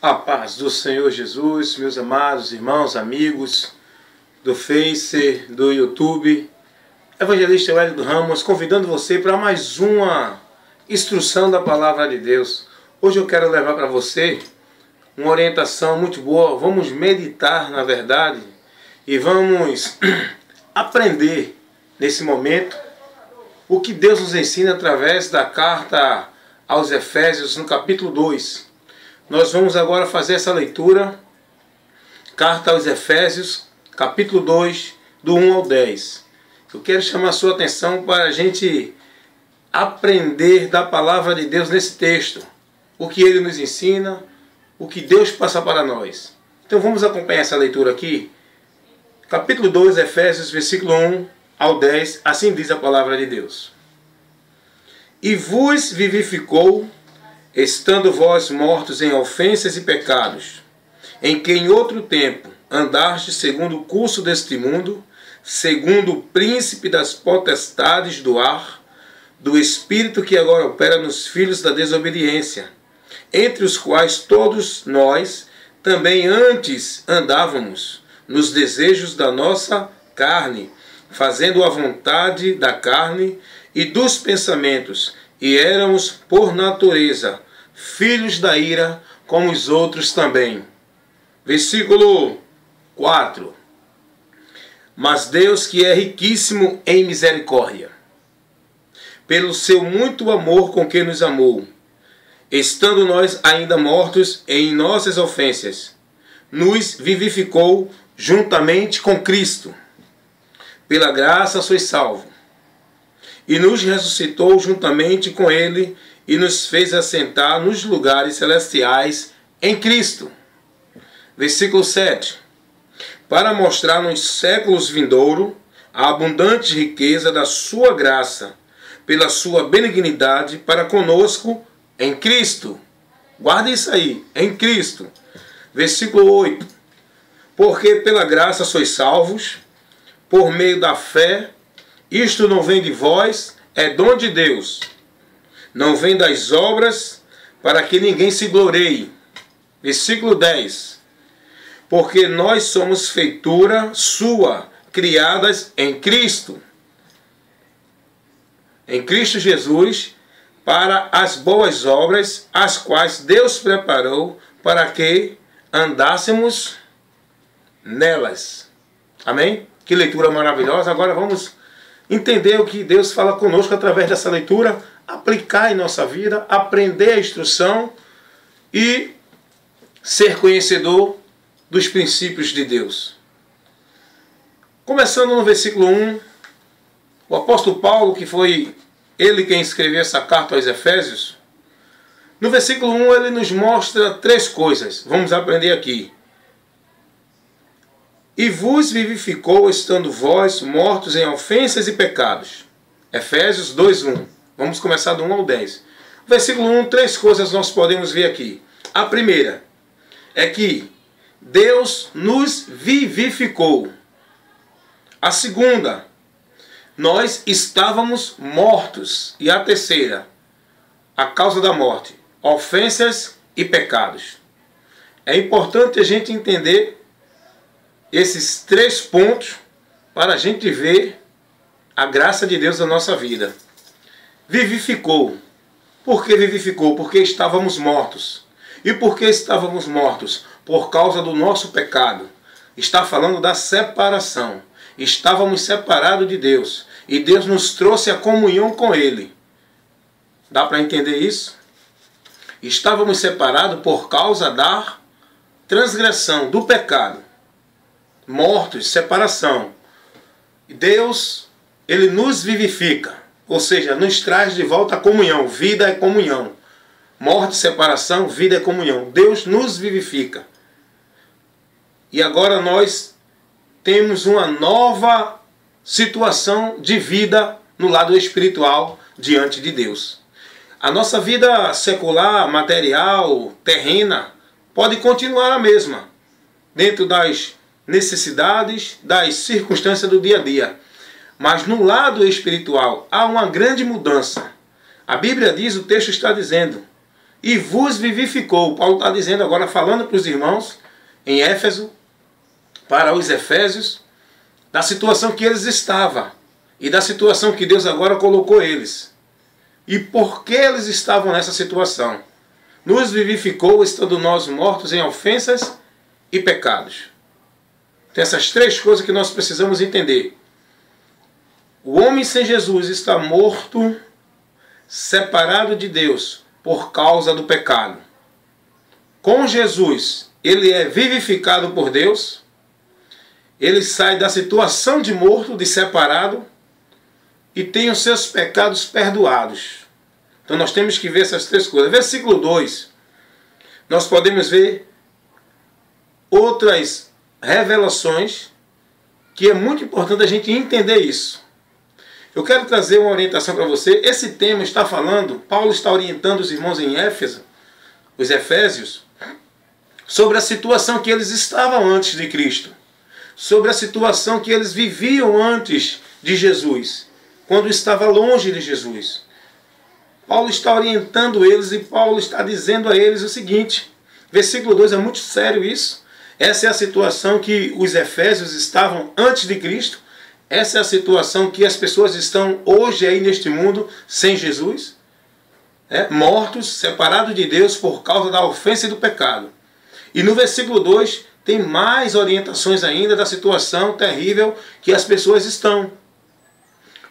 A paz do Senhor Jesus, meus amados irmãos, amigos do Face, do YouTube, Evangelista Wellington Ramos, convidando você para mais uma instrução da Palavra de Deus. Hoje eu quero levar para você uma orientação muito boa. Vamos meditar, na verdade, e vamos aprender nesse momento o que Deus nos ensina através da carta aos Efésios, no capítulo 2. Nós vamos agora fazer essa leitura, carta aos Efésios, capítulo 2, do 1 ao 10. Eu quero chamar a sua atenção para a gente aprender da palavra de Deus nesse texto, o que ele nos ensina, o que Deus passa para nós. Então vamos acompanhar essa leitura aqui. Capítulo 2, Efésios, versículo 1 ao 10, assim diz a palavra de Deus. E vos vivificou, estando vós mortos em ofensas e pecados, em que em outro tempo andastes segundo o curso deste mundo, segundo o príncipe das potestades do ar, do espírito que agora opera nos filhos da desobediência, entre os quais todos nós também antes andávamos, nos desejos da nossa carne, fazendo a vontade da carne e dos pensamentos, e éramos, por natureza, filhos da ira, como os outros também. Versículo 4. Mas Deus, que é riquíssimo em misericórdia, pelo seu muito amor com que nos amou, estando nós ainda mortos em nossas ofensas, nos vivificou juntamente com Cristo. Pela graça sois salvos. E nos ressuscitou juntamente com Ele e nos fez assentar nos lugares celestiais em Cristo. Versículo 7. Para mostrar nos séculos vindouros a abundante riqueza da sua graça, pela sua benignidade para conosco em Cristo. Guarde isso aí, em Cristo. Versículo 8. Porque pela graça sois salvos, por meio da fé. Isto não vem de vós, é dom de Deus. Não vem das obras, para que ninguém se glorie. Versículo 10. Porque nós somos feitura sua, criadas em Cristo. Em Cristo Jesus, para as boas obras, as quais Deus preparou para que andássemos nelas. Amém? Que leitura maravilhosa. Agora vamos entender o que Deus fala conosco através dessa leitura, aplicar em nossa vida, aprender a instrução e ser conhecedor dos princípios de Deus. Começando no versículo 1, o apóstolo Paulo, que foi ele quem escreveu essa carta aos Efésios, no versículo 1 ele nos mostra três coisas. Vamos aprender aqui. E vos vivificou, estando vós mortos em ofensas e pecados. Efésios 2:1. Vamos começar do 1 ao 10. Versículo 1, três coisas nós podemos ver aqui. A primeira é que Deus nos vivificou. A segunda, nós estávamos mortos. E a terceira, a causa da morte, ofensas e pecados. É importante a gente entender esses três pontos para a gente ver a graça de Deus na nossa vida. Vivificou. Por que vivificou? Porque estávamos mortos. E por que estávamos mortos? Por causa do nosso pecado. Está falando da separação. Estávamos separados de Deus. E Deus nos trouxe a comunhão com Ele. Dá para entender isso? Estávamos separados por causa da transgressão, do pecado. Mortos, separação. Deus, Ele nos vivifica, ou seja, nos traz de volta a comunhão. Vida é comunhão. Morte, separação, vida é comunhão. Deus nos vivifica. E agora nós temos uma nova situação de vida no lado espiritual diante de Deus. A nossa vida secular, material, terrena, pode continuar a mesma, dentro das necessidades, das circunstâncias do dia a dia. Mas no lado espiritual há uma grande mudança. A Bíblia diz, o texto está dizendo, e vos vivificou. Paulo está dizendo agora, falando para os irmãos em Éfeso, para os efésios, da situação que eles estavam e da situação que Deus agora colocou eles. E por que eles estavam nessa situação? Nos vivificou, estando nós mortos em ofensas e pecados. Tem essas três coisas que nós precisamos entender. O homem sem Jesus está morto, separado de Deus, por causa do pecado. Com Jesus, ele é vivificado por Deus. Ele sai da situação de morto, de separado, e tem os seus pecados perdoados. Então nós temos que ver essas três coisas. Versículo 2, nós podemos ver outras revelações que é muito importante a gente entender isso. Eu quero trazer uma orientação para você. Esse tema está falando, Paulo está orientando os irmãos em Éfeso, os efésios, sobre a situação que eles estavam antes de Cristo, sobre a situação que eles viviam antes de Jesus, quando estava longe de Jesus. Paulo está orientando eles e Paulo está dizendo a eles o seguinte, versículo 2, é muito sério isso. Essa é a situação que os efésios estavam antes de Cristo. Essa é a situação que as pessoas estão hoje aí neste mundo sem Jesus, mortos, separados de Deus por causa da ofensa e do pecado. E no versículo 2 tem mais orientações ainda da situação terrível que as pessoas estão.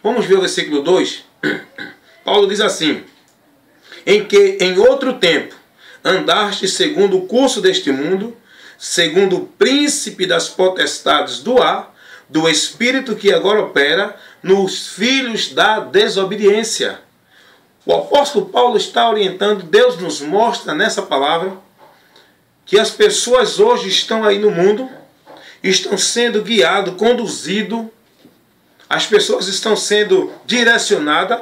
Vamos ver o versículo 2? Paulo diz assim: em que em outro tempo andaste segundo o curso deste mundo, segundo o príncipe das potestades do ar, do espírito que agora opera nos filhos da desobediência. O apóstolo Paulo está orientando, Deus nos mostra nessa palavra, que as pessoas hoje estão aí no mundo, estão sendo guiadas, conduzidas, as pessoas estão sendo direcionadas,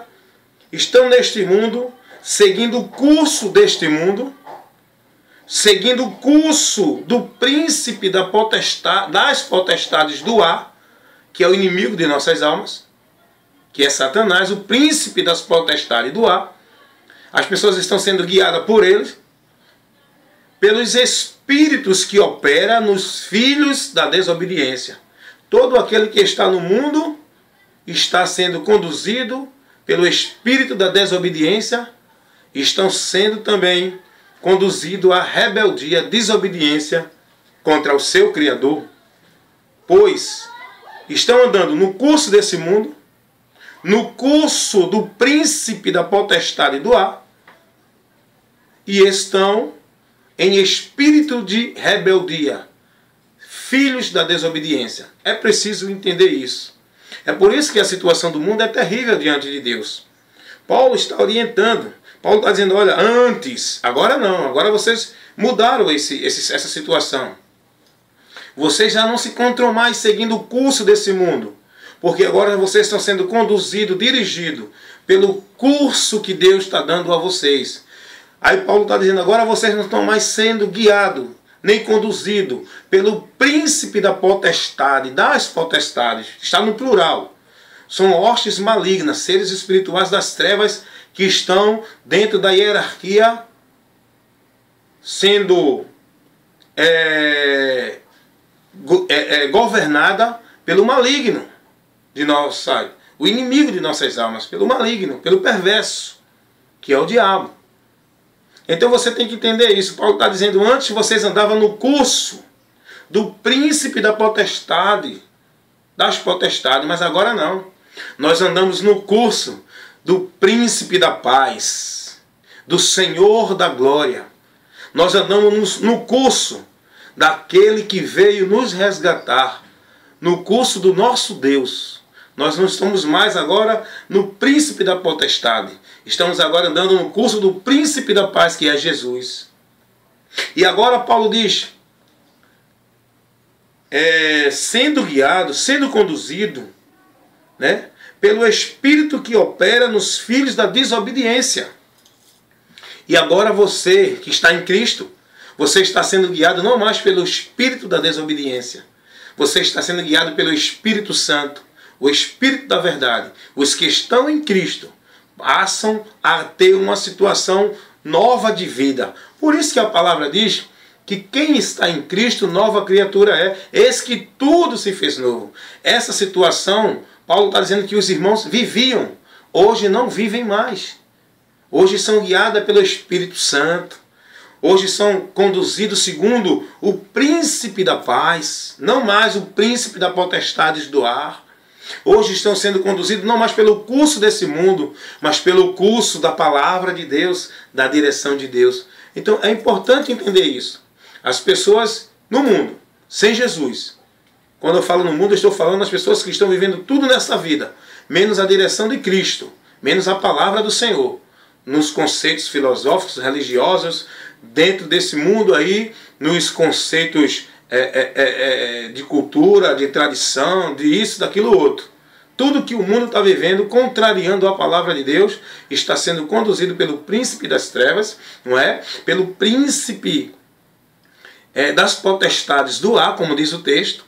estão neste mundo, seguindo o curso deste mundo, seguindo o curso do príncipe das potestades do ar, que é o inimigo de nossas almas, que é Satanás, o príncipe das potestades do ar. As pessoas estão sendo guiadas por ele, pelos espíritos que operam nos filhos da desobediência. Todo aquele que está no mundo está sendo conduzido pelo espírito da desobediência, estão sendo também conduzidos à rebeldia, desobediência contra o seu Criador, pois estão andando no curso desse mundo, no curso do príncipe da potestade do ar, e estão em espírito de rebeldia, filhos da desobediência. É preciso entender isso. É por isso que a situação do mundo é terrível diante de Deus. Paulo está orientando. Paulo está dizendo, olha, antes, agora não, agora vocês mudaram essa situação. Vocês já não se encontram mais seguindo o curso desse mundo, porque agora vocês estão sendo conduzidos, dirigidos pelo curso que Deus está dando a vocês. Aí Paulo está dizendo, agora vocês não estão mais sendo guiados, nem conduzidos pelo príncipe da potestade, das potestades. Está no plural. São hostes malignas, seres espirituais das trevas que estão dentro da hierarquia, sendo governada pelo maligno de o inimigo de nossas almas, pelo maligno, pelo perverso, que é o diabo. Então você tem que entender isso. Paulo está dizendo, antes vocês andavam no curso do príncipe da potestade, das potestades, mas agora não. Nós andamos no curso do príncipe da paz, do Senhor da glória. Nós andamos no curso daquele que veio nos resgatar, no curso do nosso Deus. Nós não estamos mais agora no príncipe da potestade. Estamos agora andando no curso do príncipe da paz, que é Jesus. E agora Paulo diz, sendo guiado, sendo conduzido, pelo Espírito que opera nos filhos da desobediência. E agora você que está em Cristo, você está sendo guiado não mais pelo Espírito da desobediência. Você está sendo guiado pelo Espírito Santo, o Espírito da verdade. Os que estão em Cristo passam a ter uma situação nova de vida. Por isso que a palavra diz que quem está em Cristo, nova criatura é. Eis que tudo se fez novo. Essa situação, Paulo está dizendo que os irmãos viviam, hoje não vivem mais. Hoje são guiados pelo Espírito Santo. Hoje são conduzidos segundo o príncipe da paz, não mais o príncipe da potestade do ar. Hoje estão sendo conduzidos não mais pelo curso desse mundo, mas pelo curso da palavra de Deus, da direção de Deus. Então é importante entender isso. As pessoas no mundo, sem Jesus. Quando eu falo no mundo, eu estou falando das pessoas que estão vivendo tudo nessa vida, menos a direção de Cristo, menos a palavra do Senhor. Nos conceitos filosóficos, religiosos, dentro desse mundo aí, nos conceitos de cultura, de tradição, de isso, daquilo outro. Tudo que o mundo está vivendo, contrariando a palavra de Deus, está sendo conduzido pelo príncipe das trevas, não é? Pelo príncipe das potestades do ar, como diz o texto,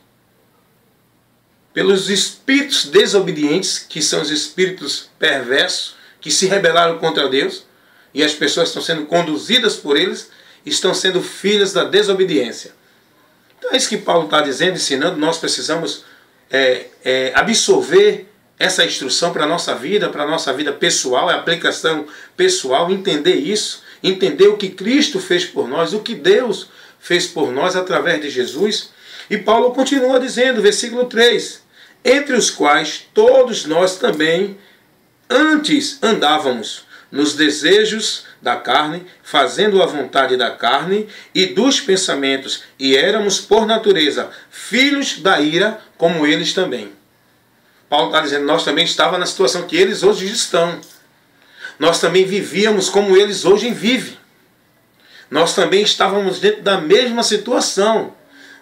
pelos espíritos desobedientes, que são os espíritos perversos, que se rebelaram contra Deus, e as pessoas estão sendo conduzidas por eles, estão sendo filhas da desobediência. Então é isso que Paulo está dizendo, ensinando. Nós precisamos absorver essa instrução para a nossa vida pessoal, a aplicação pessoal, entender isso, entender o que Cristo fez por nós, o que Deus fez por nós através de Jesus. E Paulo continua dizendo, versículo 3, entre os quais todos nós também antes andávamos nos desejos da carne, fazendo a vontade da carne e dos pensamentos, e éramos por natureza filhos da ira, como eles também. Paulo está dizendo, nós também estávamos na situação que eles hoje estão. Nós também vivíamos como eles hoje vivem. Nós também estávamos dentro da mesma situação.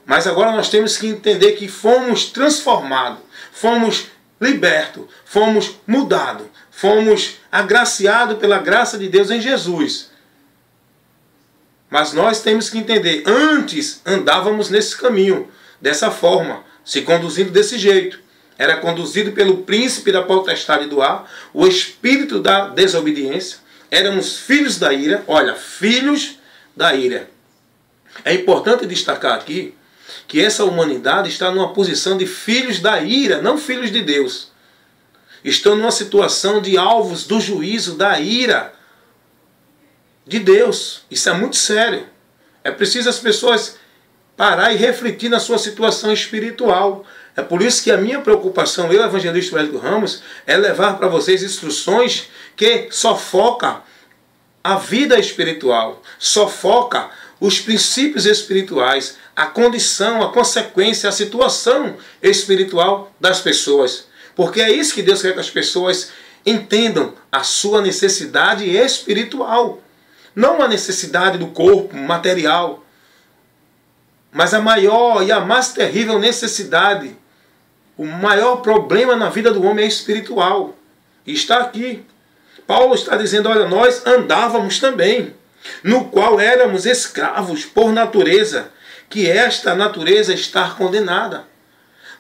Mas agora nós temos que entender que fomos transformados, fomos libertos, fomos mudados, fomos agraciados pela graça de Deus em Jesus. Mas nós temos que entender, antes andávamos nesse caminho, dessa forma, se conduzindo desse jeito. Era conduzido pelo príncipe da potestade do ar, o espírito da desobediência. Éramos filhos da ira, olha, filhos da ira. É importante destacar aqui que essa humanidade está numa posição de filhos da ira, não filhos de Deus. Estão numa situação de alvos do juízo, da ira de Deus. Isso é muito sério. É preciso as pessoas parar e refletir na sua situação espiritual. É por isso que a minha preocupação, eu, evangelista Hélio Ramos, é levar para vocês instruções que só foca a vida espiritual, só foca os princípios espirituais, a condição, a consequência, a situação espiritual das pessoas. Porque é isso que Deus quer que as pessoas entendam, a sua necessidade espiritual. Não a necessidade do corpo material, mas a maior e a mais terrível necessidade. O maior problema na vida do homem é espiritual. E está aqui. Paulo está dizendo, olha, nós andávamos também, no qual éramos escravos por natureza, que esta natureza está condenada.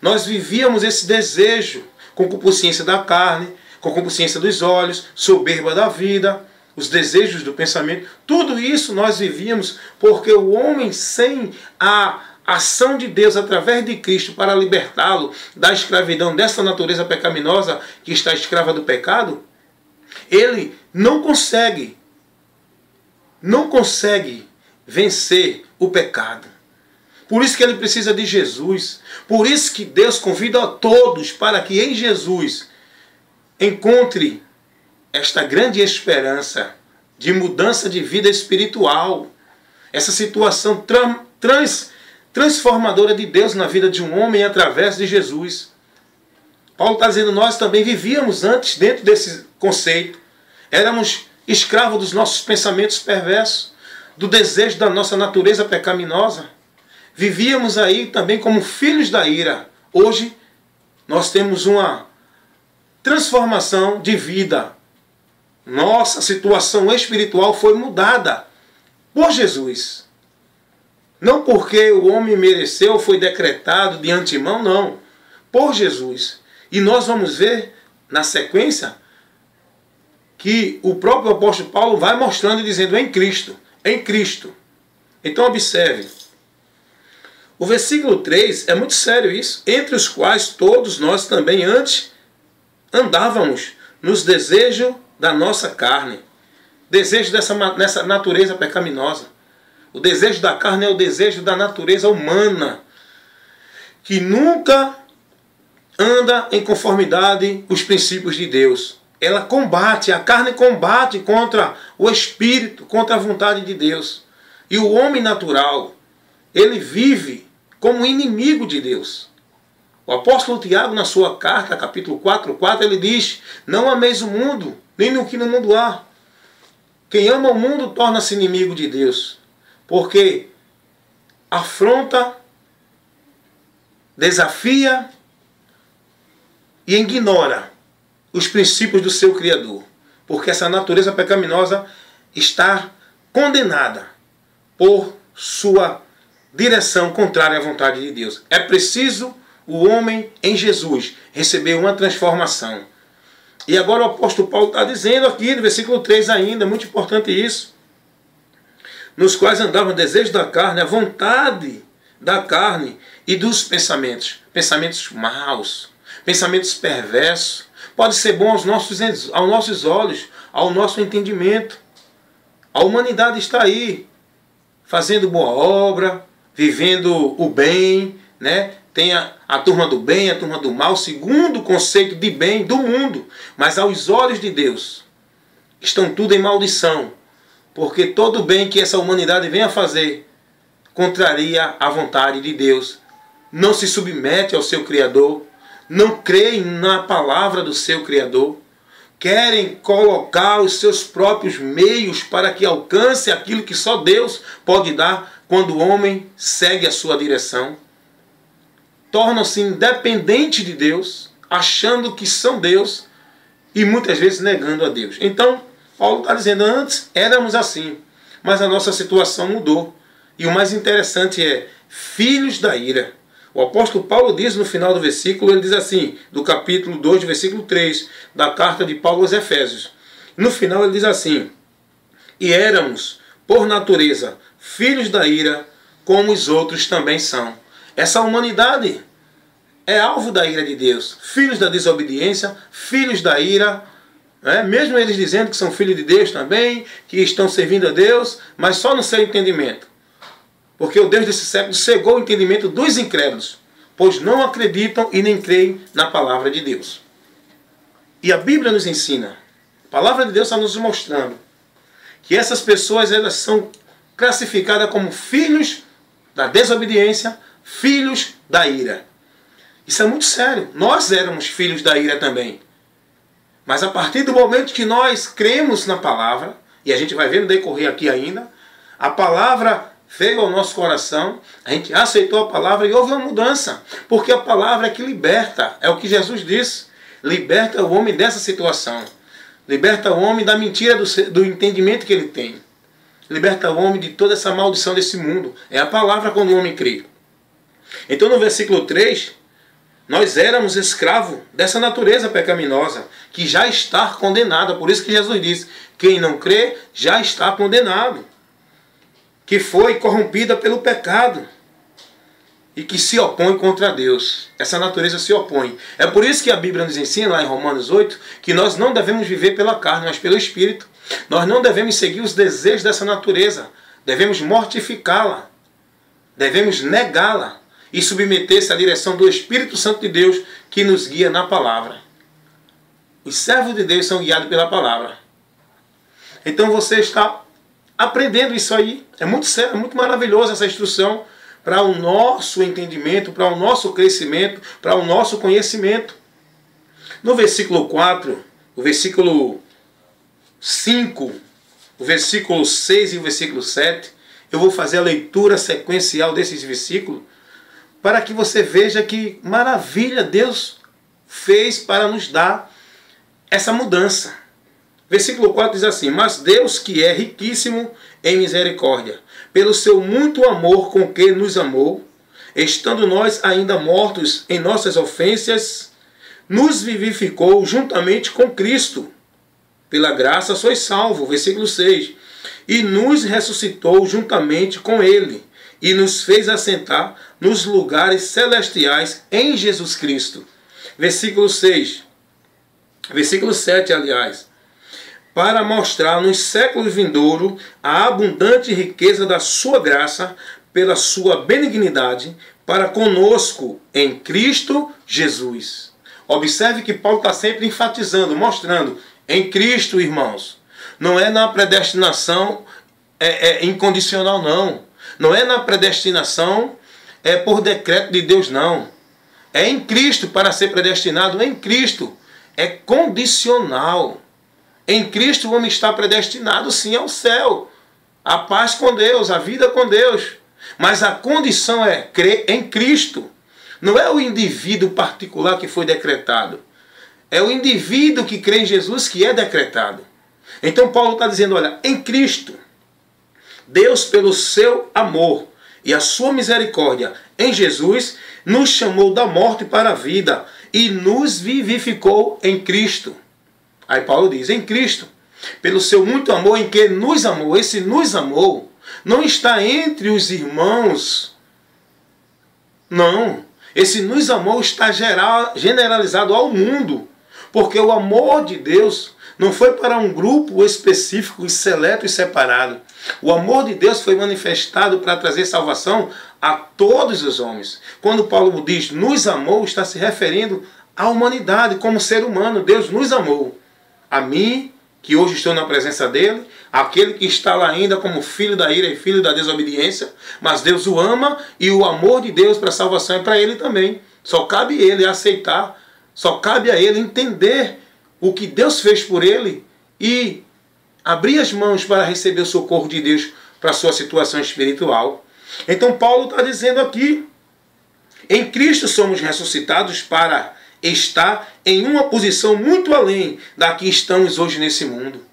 Nós vivíamos esse desejo, concupiscência da carne, concupiscência dos olhos, soberba da vida, os desejos do pensamento. Tudo isso nós vivíamos porque o homem sem a ação de Deus através de Cristo para libertá-lo da escravidão dessa natureza pecaminosa que está escrava do pecado, ele não consegue vencer o pecado. Por isso que ele precisa de Jesus. Por isso que Deus convida a todos para que em Jesus encontre esta grande esperança de mudança de vida espiritual. Essa situação transformadora de Deus na vida de um homem através de Jesus. Paulo está dizendo, nós também vivíamos antes dentro desse conceito. Éramos escravos dos nossos pensamentos perversos, do desejo da nossa natureza pecaminosa. Vivíamos aí também como filhos da ira. Hoje nós temos uma transformação de vida. Nossa situação espiritual foi mudada por Jesus. Não porque o homem mereceu, foi decretado de antemão, não. Por Jesus. E nós vamos ver na sequência que o próprio apóstolo Paulo vai mostrando e dizendo em Cristo, em Cristo. Então observe. O versículo 3 é muito sério isso. Entre os quais todos nós também antes andávamos nos desejos da nossa carne. Desejo dessa natureza pecaminosa. O desejo da carne é o desejo da natureza humana, que nunca anda em conformidade com os princípios de Deus. Ela combate, a carne combate contra o Espírito, contra a vontade de Deus. E o homem natural, ele vive como inimigo de Deus. O apóstolo Tiago, na sua carta, capítulo 4:4, ele diz: não ameis o mundo, nem no que no mundo há. Quem ama o mundo torna-se inimigo de Deus, porque afronta, desafia e ignora os princípios do seu Criador, porque essa natureza pecaminosa está condenada por sua direção contrária à vontade de Deus. É preciso o homem em Jesus receber uma transformação. E agora o apóstolo Paulo está dizendo aqui no versículo 3 ainda, muito importante isso, nos quais andavam o desejo da carne, a vontade da carne e dos pensamentos. Pensamentos maus, pensamentos perversos. Pode ser bom aos nossos olhos, ao nosso entendimento. A humanidade está aí, fazendo boa obra, vivendo o bem, né? Tem a turma do bem, a turma do mal, segundo o conceito de bem do mundo. Mas aos olhos de Deus, estão tudo em maldição. Porque todo bem que essa humanidade venha fazer, contraria a vontade de Deus. Não se submete ao seu Criador, não creem na palavra do seu Criador, querem colocar os seus próprios meios para que alcance aquilo que só Deus pode dar quando o homem segue a sua direção. Tornam-se independentes de Deus, achando que são Deus e muitas vezes negando a Deus. Então, Paulo está dizendo, antes éramos assim, mas a nossa situação mudou. E o mais interessante é, filhos da ira. O apóstolo Paulo diz no final do versículo, ele diz assim, do capítulo 2, versículo 3, da carta de Paulo aos Efésios. No final ele diz assim, e éramos, por natureza, filhos da ira, como os outros também são. Essa humanidade é alvo da ira de Deus. Filhos da desobediência, filhos da ira, mesmo eles dizendo que são filhos de Deus também, que estão servindo a Deus, mas só no seu entendimento. Porque o Deus desse século cegou o entendimento dos incrédulos, pois não acreditam e nem creem na palavra de Deus. E a Bíblia nos ensina, a palavra de Deus está nos mostrando, que essas pessoas elas são classificadas como filhos da desobediência, filhos da ira. Isso é muito sério. Nós éramos filhos da ira também. Mas a partir do momento que nós cremos na palavra, e a gente vai ver no decorrer aqui ainda, a palavra veio ao nosso coração, a gente aceitou a palavra e houve uma mudança. Porque a palavra é que liberta, é o que Jesus disse. Liberta o homem dessa situação. Liberta o homem da mentira do entendimento que ele tem. Liberta o homem de toda essa maldição desse mundo. É a palavra quando o homem crê. Então no versículo 3, nós éramos escravos dessa natureza pecaminosa, que já está condenada. Por isso que Jesus disse, quem não crê já está condenado. Que foi corrompida pelo pecado. E que se opõe contra Deus. Essa natureza se opõe. É por isso que a Bíblia nos ensina, lá em Romanos 8, que nós não devemos viver pela carne, mas pelo Espírito. Nós não devemos seguir os desejos dessa natureza. Devemos mortificá-la. Devemos negá-la. E submeter-se à direção do Espírito Santo de Deus, que nos guia na palavra. Os servos de Deus são guiados pela palavra. Então você está aprendendo isso aí. É muito sério, é muito maravilhoso essa instrução para o nosso entendimento, para o nosso crescimento, para o nosso conhecimento. No versículo 4, o versículo 5, o versículo 6 e o versículo 7, eu vou fazer a leitura sequencial desses versículos para que você veja que maravilha Deus fez para nos dar essa mudança. Versículo 4 diz assim, mas Deus que é riquíssimo em misericórdia, pelo seu muito amor com que nos amou, estando nós ainda mortos em nossas ofensas, nos vivificou juntamente com Cristo. Pela graça sois salvo, versículo 6. E nos ressuscitou juntamente com ele, e nos fez assentar nos lugares celestiais em Jesus Cristo. Versículo 6. Versículo 7, aliás. Para mostrar nos séculos vindouros a abundante riqueza da sua graça, pela sua benignidade, para conosco em Cristo Jesus. Observe que Paulo está sempre enfatizando, mostrando, em Cristo, irmãos. Não é na predestinação incondicional, não. Não é na predestinação por decreto de Deus, não. É em Cristo para ser predestinado, em Cristo. É condicional. Em Cristo o homem está predestinado, sim, ao céu. A paz com Deus, a vida com Deus. Mas a condição é crer em Cristo. Não é o indivíduo particular que foi decretado. É o indivíduo que crê em Jesus que é decretado. Então Paulo está dizendo, olha, em Cristo, Deus pelo seu amor e a sua misericórdia em Jesus, nos chamou da morte para a vida e nos vivificou em Cristo. Aí Paulo diz, em Cristo, pelo seu muito amor em que nos amou. Esse nos amou não está entre os irmãos. Não. Esse nos amou está generalizado ao mundo. Porque o amor de Deus não foi para um grupo específico e seleto e separado. O amor de Deus foi manifestado para trazer salvação a todos os homens. Quando Paulo diz nos amou, está se referindo à humanidade como ser humano. Deus nos amou. A mim, que hoje estou na presença dele, aquele que está lá ainda como filho da ira e filho da desobediência, mas Deus o ama e o amor de Deus para a salvação é para ele também. Só cabe ele aceitar, só cabe a ele entender o que Deus fez por ele e abrir as mãos para receber o socorro de Deus para a sua situação espiritual. Então Paulo está dizendo aqui, em Cristo somos ressuscitados para estar em uma posição muito além da que estamos hoje nesse mundo.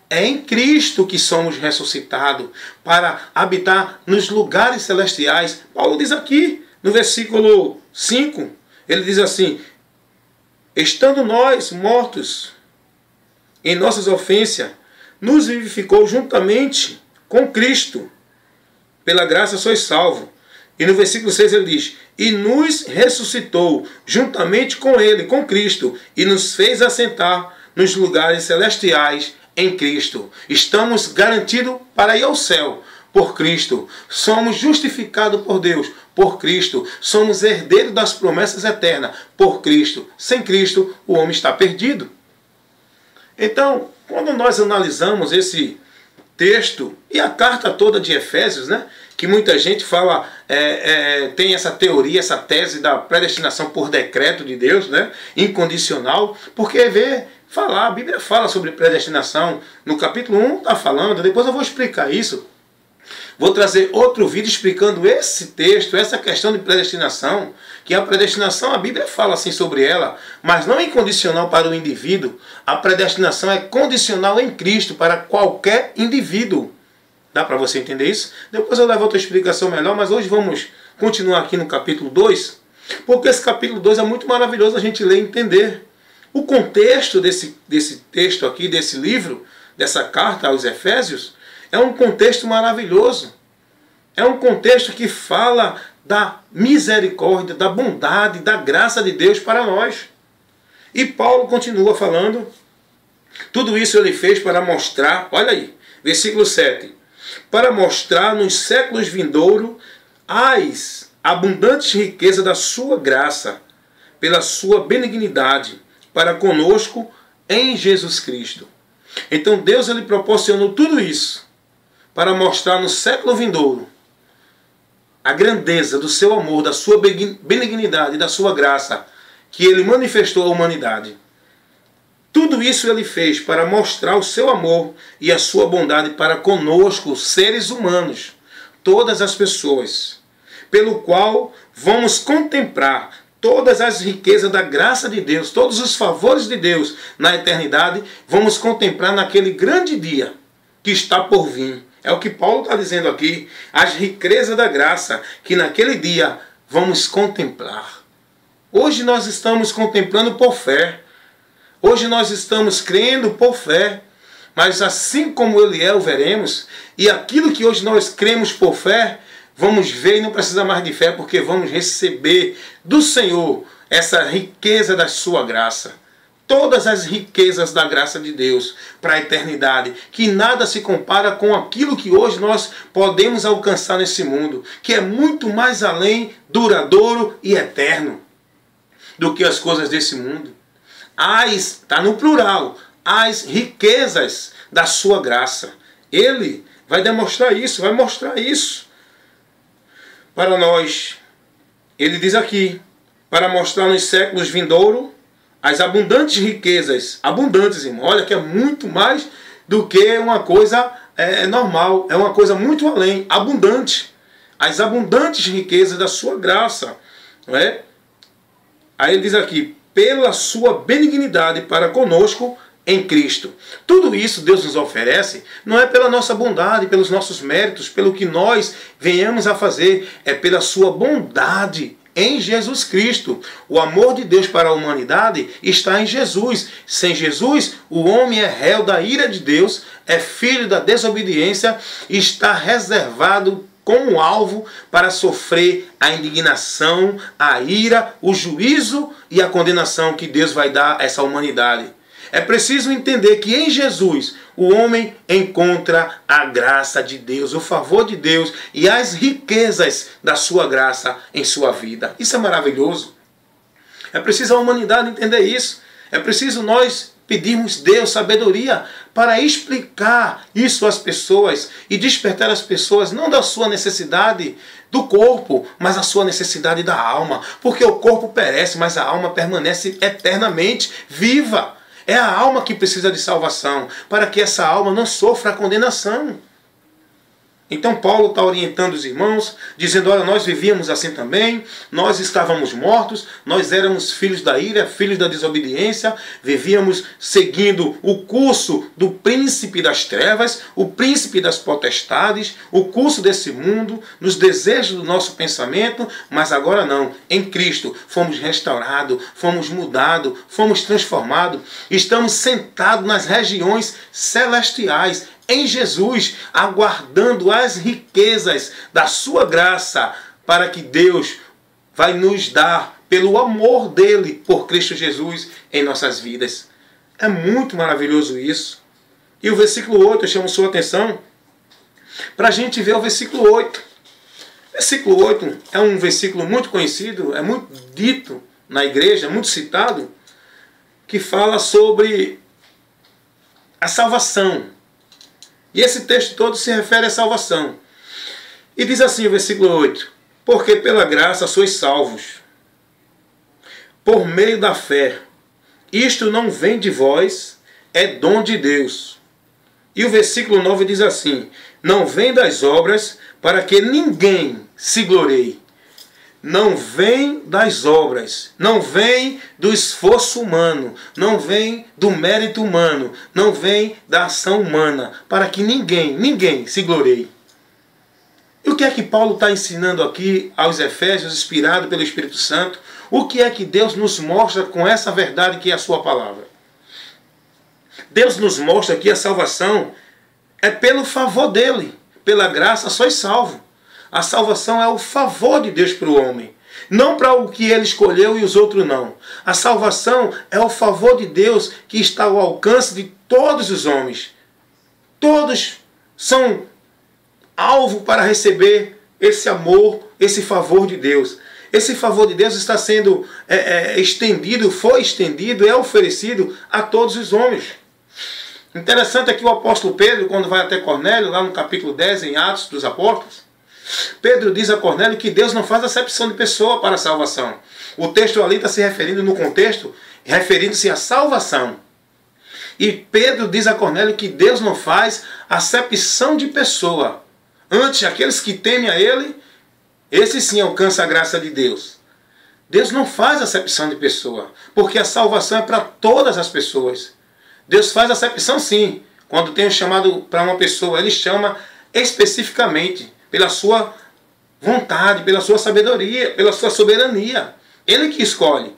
É em Cristo que somos ressuscitados para habitar nos lugares celestiais. Paulo diz aqui, no versículo 5, ele diz assim, estando nós mortos em nossas ofensas, nos vivificou juntamente com Cristo. Pela graça sois salvos. E no versículo 6 ele diz, e nos ressuscitou juntamente com ele, com Cristo, e nos fez assentar nos lugares celestiais em Cristo. Estamos garantidos para ir ao céu por Cristo. Somos justificados por Deus por Cristo. Somos herdeiros das promessas eternas por Cristo. Sem Cristo, o homem está perdido. Então, quando nós analisamos esse texto e a carta toda de Efésios, né, que muita gente fala, tem essa teoria, essa tese da predestinação por decreto de Deus, né, incondicional, porque a Bíblia fala sobre predestinação, no capítulo 1 está falando, depois eu vou explicar isso. Vou trazer outro vídeo explicando esse texto, essa questão de predestinação, que a predestinação, a Bíblia fala assim sobre ela, mas não é incondicional para o indivíduo. A predestinação é condicional em Cristo para qualquer indivíduo. Dá para você entender isso? Depois eu levo outra explicação melhor, mas hoje vamos continuar aqui no capítulo 2, porque esse capítulo 2 é muito maravilhoso a gente ler e entender. O contexto desse texto aqui, desse livro, dessa carta aos Efésios, é um contexto maravilhoso. É um contexto que fala da misericórdia, da bondade, da graça de Deus para nós. E Paulo continua falando. Tudo isso ele fez para mostrar, olha aí, versículo 7. Para mostrar nos séculos vindouros as abundantes riquezas da sua graça, pela sua benignidade, para conosco em Jesus Cristo. Então Deus ele proporcionou tudo isso para mostrar no século vindouro a grandeza do seu amor, da sua benignidade, da sua graça, que ele manifestou à humanidade. Tudo isso ele fez para mostrar o seu amor e a sua bondade para conosco, seres humanos, todas as pessoas, pelo qual vamos contemplar todas as riquezas da graça de Deus, todos os favores de Deus na eternidade, vamos contemplar naquele grande dia que está por vir. É o que Paulo está dizendo aqui, as riquezas da graça, que naquele dia vamos contemplar. Hoje nós estamos contemplando por fé. Hoje nós estamos crendo por fé. mas assim como Ele é, o veremos. E aquilo que hoje nós cremos por fé, vamos ver e não precisa mais de fé, porque vamos receber do Senhor essa riqueza da sua graça. Todas as riquezas da graça de Deus para a eternidade, que nada se compara com aquilo que hoje nós podemos alcançar nesse mundo, que é muito mais além, duradouro e eterno do que as coisas desse mundo. Está no plural, as riquezas da sua graça. Ele vai demonstrar isso, vai mostrar isso para nós. Ele diz aqui, para mostrar nos séculos vindouros as abundantes riquezas, abundantes, irmão, olha que é muito mais do que uma coisa normal, é uma coisa muito além, abundante, as abundantes riquezas da sua graça, não é? Aí ele diz aqui, pela sua benignidade para conosco em Cristo. Tudo isso Deus nos oferece, não é pela nossa bondade, pelos nossos méritos, pelo que nós venhamos a fazer, é pela sua bondade em Jesus Cristo. O amor de Deus para a humanidade está em Jesus. Sem Jesus, o homem é réu da ira de Deus, é filho da desobediência e está reservado como alvo para sofrer a indignação, a ira, o juízo e a condenação que Deus vai dar a essa humanidade. É preciso entender que em Jesus o homem encontra a graça de Deus, o favor de Deus e as riquezas da sua graça em sua vida. Isso é maravilhoso. É preciso a humanidade entender isso. É preciso nós pedirmos Deus sabedoria para explicar isso às pessoas e despertar as pessoas não da sua necessidade do corpo, mas a sua necessidade da alma. Porque o corpo perece, mas a alma permanece eternamente viva. É a alma que precisa de salvação, para que essa alma não sofra a condenação. Então Paulo está orientando os irmãos, dizendo, olha, nós vivíamos assim também, nós estávamos mortos, nós éramos filhos da ira, filhos da desobediência, vivíamos seguindo o curso do príncipe das trevas, o príncipe das potestades, o curso desse mundo, nos desejos do nosso pensamento, mas agora não, em Cristo fomos restaurados, fomos mudados, fomos transformados, estamos sentados nas regiões celestiais, em Jesus, aguardando as riquezas da sua graça, para que Deus vai nos dar, pelo amor dele, por Cristo Jesus, em nossas vidas. É muito maravilhoso isso. E o versículo 8, eu chamo sua atenção, para a gente ver o versículo 8. Versículo 8 é um versículo muito conhecido, é muito dito na igreja, muito citado, que fala sobre a salvação. E esse texto todo se refere à salvação. E diz assim o versículo 8, porque pela graça sois salvos, por meio da fé. Isto não vem de vós, é dom de Deus. E o versículo 9 diz assim, não vem das obras, para que ninguém se glorie. Não vem das obras, não vem do esforço humano, não vem do mérito humano, não vem da ação humana, para que ninguém se glorie. E o que é que Paulo está ensinando aqui aos Efésios, inspirado pelo Espírito Santo? O que é que Deus nos mostra com essa verdade que é a sua palavra? Deus nos mostra que a salvação é pelo favor dele, pela graça sois salvos. A salvação é o favor de Deus para o homem. Não para o que ele escolheu e os outros não. A salvação é o favor de Deus que está ao alcance de todos os homens. Todos são alvo para receber esse amor, esse favor de Deus. Esse favor de Deus está sendo estendido, foi estendido, é oferecido a todos os homens. Interessante é que o apóstolo Pedro, quando vai até Cornélio, lá no capítulo 10, em Atos dos Apóstolos, Pedro diz a Cornélio que Deus não faz acepção de pessoa para a salvação. O texto ali está se referindo no contexto, referindo-se à salvação. E Pedro diz a Cornélio que Deus não faz acepção de pessoa. Antes, aqueles que temem a Ele, esse sim alcança a graça de Deus. Deus não faz acepção de pessoa, porque a salvação é para todas as pessoas. Deus faz acepção sim. Quando tem um chamado para uma pessoa, Ele chama especificamente, pela sua vontade, pela sua sabedoria, pela sua soberania. Ele que escolhe.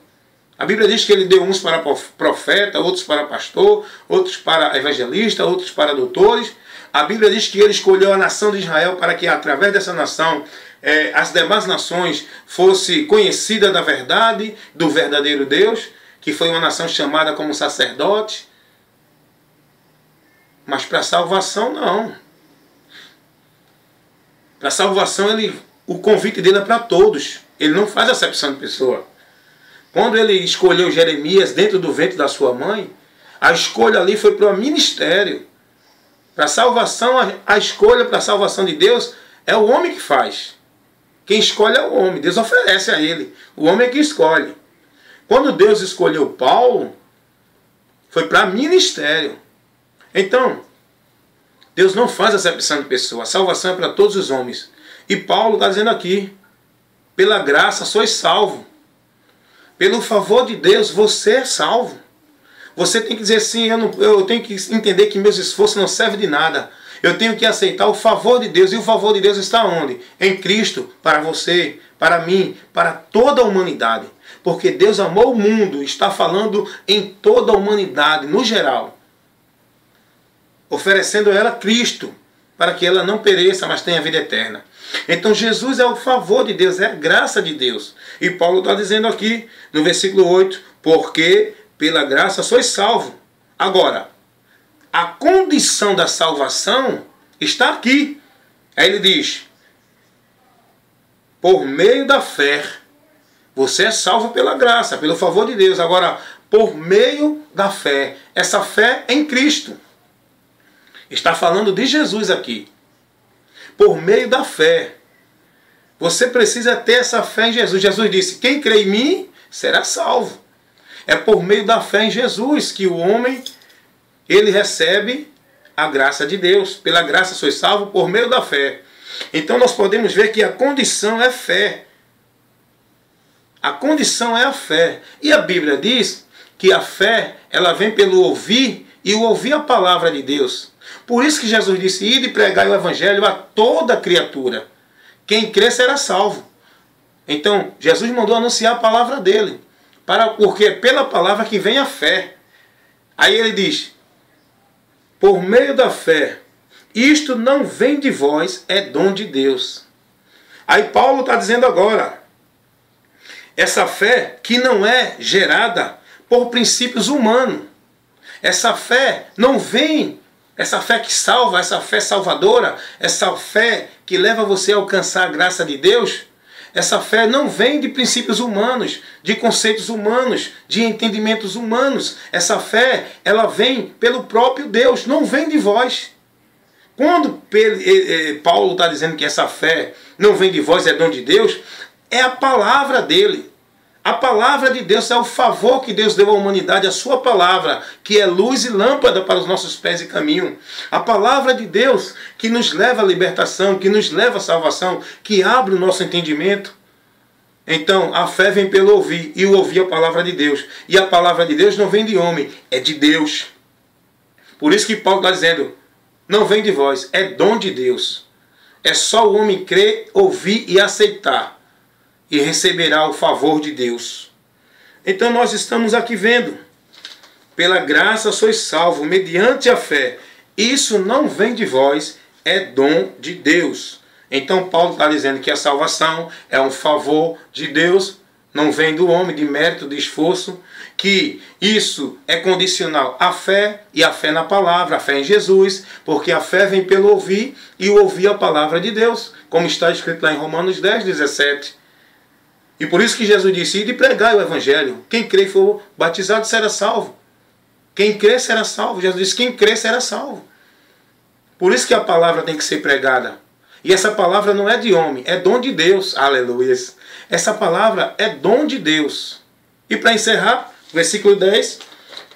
A Bíblia diz que ele deu uns para profeta, outros para pastor, outros para evangelista, outros para doutores. A Bíblia diz que ele escolheu a nação de Israel para que através dessa nação as demais nações fossem conhecidas da verdade, do verdadeiro Deus, que foi uma nação chamada como sacerdote. Mas para a salvação não. Para a salvação o convite dele é para todos. Ele não faz acepção de pessoa. Quando ele escolheu Jeremias dentro do ventre da sua mãe, a escolha ali foi para o ministério. Para a salvação, a escolha para a salvação de Deus é o homem que faz. Quem escolhe é o homem. Deus oferece a ele. O homem é que escolhe. Quando Deus escolheu Paulo, foi para ministério. Então, Deus não faz acepção de pessoa. A salvação é para todos os homens. E Paulo está dizendo aqui, pela graça sois salvo. Pelo favor de Deus, você é salvo. Você tem que dizer assim, eu tenho que entender que meus esforços não servem de nada. Eu tenho que aceitar o favor de Deus. E o favor de Deus está onde? Em Cristo, para você, para mim, para toda a humanidade. Porque Deus amou o mundo, está falando em toda a humanidade, no geral. Oferecendo a ela Cristo, para que ela não pereça, mas tenha vida eterna. Então Jesus é o favor de Deus, é a graça de Deus. E Paulo está dizendo aqui, no versículo 8, porque pela graça sois salvo. Agora, a condição da salvação está aqui. Aí ele diz, por meio da fé, você é salvo pela graça, pelo favor de Deus. Agora, por meio da fé, essa fé é em Cristo. Está falando de Jesus aqui. Por meio da fé. Você precisa ter essa fé em Jesus. Jesus disse, quem crê em mim será salvo. É por meio da fé em Jesus que o homem, ele recebe a graça de Deus. Pela graça sois salvo por meio da fé. Então nós podemos ver que a condição é fé. A condição é a fé. E a Bíblia diz que a fé, ela vem pelo ouvir e o ouvir a palavra de Deus. Por isso que Jesus disse, ide e pregai o evangelho a toda criatura. Quem crê será salvo. Então, Jesus mandou anunciar a palavra dele. Porque é pela palavra que vem a fé. Aí ele diz, por meio da fé, isto não vem de vós, é dom de Deus. Aí Paulo está dizendo agora, essa fé que não é gerada por princípios humanos. Essa fé não vem, essa fé que salva, essa fé salvadora, essa fé que leva você a alcançar a graça de Deus, essa fé não vem de princípios humanos, de conceitos humanos, de entendimentos humanos. Essa fé, ela vem pelo próprio Deus, não vem de vós. Quando Paulo está dizendo que essa fé não vem de vós, é dom de Deus, é a palavra dele. A palavra de Deus é o favor que Deus deu à humanidade, a sua palavra, que é luz e lâmpada para os nossos pés e caminho. A palavra de Deus que nos leva à libertação, que nos leva à salvação, que abre o nosso entendimento. Então, a fé vem pelo ouvir, e o ouvir a palavra de Deus. E a palavra de Deus não vem de homem, é de Deus. Por isso que Paulo está dizendo, não vem de vós, é dom de Deus. É só o homem crer, ouvir e aceitar. E receberá o favor de Deus. Então nós estamos aqui vendo. Pela graça sois salvos, mediante a fé. Isso não vem de vós, é dom de Deus. Então Paulo está dizendo que a salvação é um favor de Deus, não vem do homem, de mérito, de esforço, que isso é condicional à fé, e a fé na palavra, a fé em Jesus, porque a fé vem pelo ouvir, e o ouvir a palavra de Deus, como está escrito lá em Romanos 10, 17. E por isso que Jesus disse, ide pregai o evangelho. Quem crê e for batizado será salvo. Quem crê será salvo. Jesus disse, quem crê será salvo. Por isso que a palavra tem que ser pregada. E essa palavra não é de homem, é dom de Deus. Aleluia. Essa palavra é dom de Deus. E para encerrar, versículo 10,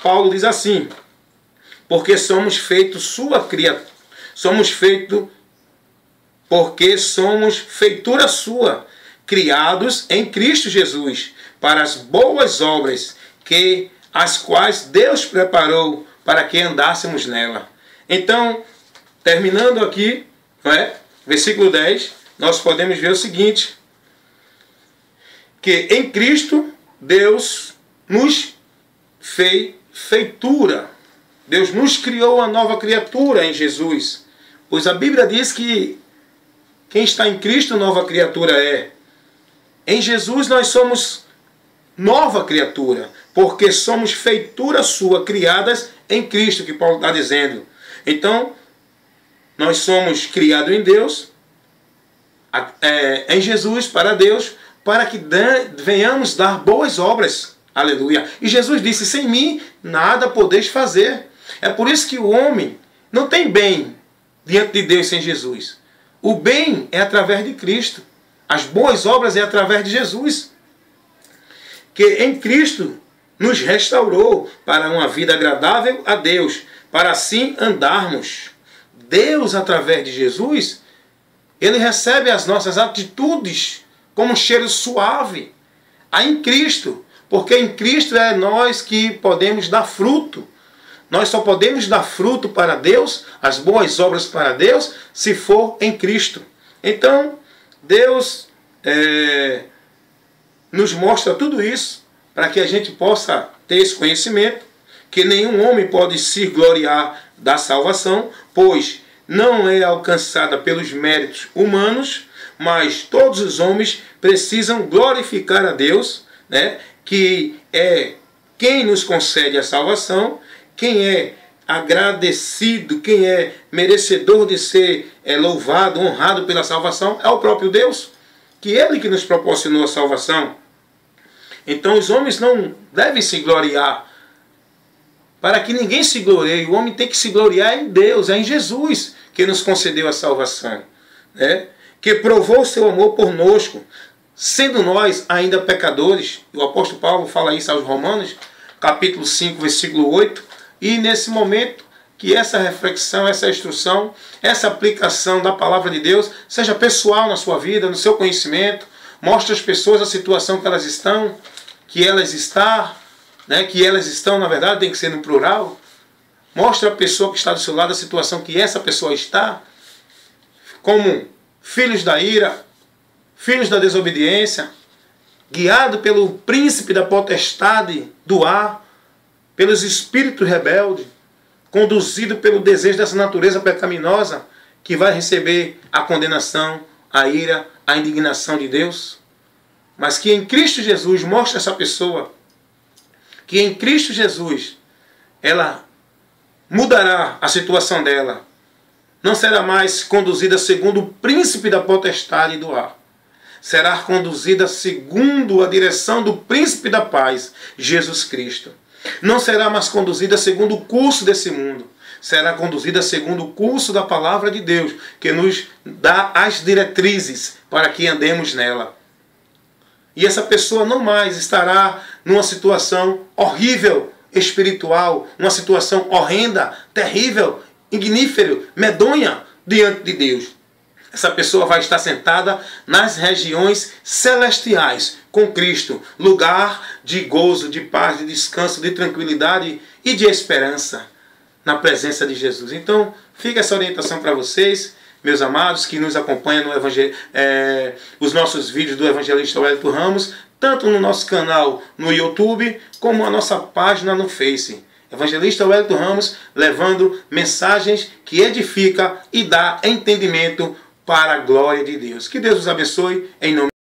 Paulo diz assim, porque somos feitos sua criatura. Porque somos feitura sua, criados em Cristo Jesus, para as boas obras, as quais Deus preparou para que andássemos nela. Então, terminando aqui, versículo 10, nós podemos ver o seguinte, que em Cristo, Deus nos fez feitura. Deus nos criou uma nova criatura em Jesus. Pois a Bíblia diz que quem está em Cristo, nova criatura é. Em Jesus nós somos nova criatura, porque somos feitura sua, criadas em Cristo, que Paulo está dizendo. Então, nós somos criados em Deus, em Jesus, para Deus, para que venhamos dar boas obras. Aleluia. E Jesus disse, sem mim nada podeis fazer. É por isso que o homem não tem bem diante de Deus sem Jesus. O bem é através de Cristo. As boas obras é através de Jesus. Que em Cristo nos restaurou para uma vida agradável a Deus, para assim andarmos. Deus, através de Jesus, Ele recebe as nossas atitudes como um cheiro suave. Em Cristo, porque em Cristo é nós que podemos dar fruto. Nós só podemos dar fruto para Deus, as boas obras para Deus, se for em Cristo. Então, Deus nos mostra tudo isso para que a gente possa ter esse conhecimento, que nenhum homem pode se gloriar da salvação, pois não é alcançada pelos méritos humanos, mas todos os homens precisam glorificar a Deus, né, que é quem nos concede a salvação, quem é agradecido, quem é merecedor de ser louvado, honrado pela salvação, é o próprio Deus, que Ele que nos proporcionou a salvação. Então os homens não devem se gloriar. Para que ninguém se glorie, o homem tem que se gloriar em Deus, é em Jesus que nos concedeu a salvação, né? Que provou o seu amor conosco, sendo nós ainda pecadores. O apóstolo Paulo fala isso aos Romanos, capítulo 5, versículo 8. E nesse momento, que essa reflexão, essa instrução, essa aplicação da palavra de Deus, seja pessoal na sua vida, no seu conhecimento, mostre às pessoas a situação que elas estão, né, que elas estão, na verdade, tem que ser no plural. Mostre à pessoa que está do seu lado a situação que essa pessoa está, como filhos da ira, filhos da desobediência, guiado pelo príncipe da potestade do ar, pelos espíritos rebeldes, conduzido pelo desejo dessa natureza pecaminosa, que vai receber a condenação, a ira, a indignação de Deus. Mas que em Cristo Jesus mostre essa pessoa, que em Cristo Jesus ela mudará a situação dela. Não será mais conduzida segundo o príncipe da potestade do ar. Será conduzida segundo a direção do príncipe da paz, Jesus Cristo. Não será mais conduzida segundo o curso desse mundo. Será conduzida segundo o curso da palavra de Deus, que nos dá as diretrizes para que andemos nela. E essa pessoa não mais estará numa situação horrível, espiritual, uma situação horrenda, terrível, ignífera, medonha diante de Deus. Essa pessoa vai estar sentada nas regiões celestiais com Cristo, lugar de gozo, de paz, de descanso, de tranquilidade e de esperança na presença de Jesus. Então, fica essa orientação para vocês, meus amados, que nos acompanham no os nossos vídeos do Evangelista Wellington Ramos, tanto no nosso canal no YouTube, como a nossa página no Face. Evangelista Wellington Ramos, levando mensagens que edifica e dá entendimento para a glória de Deus. Que Deus os abençoe em nome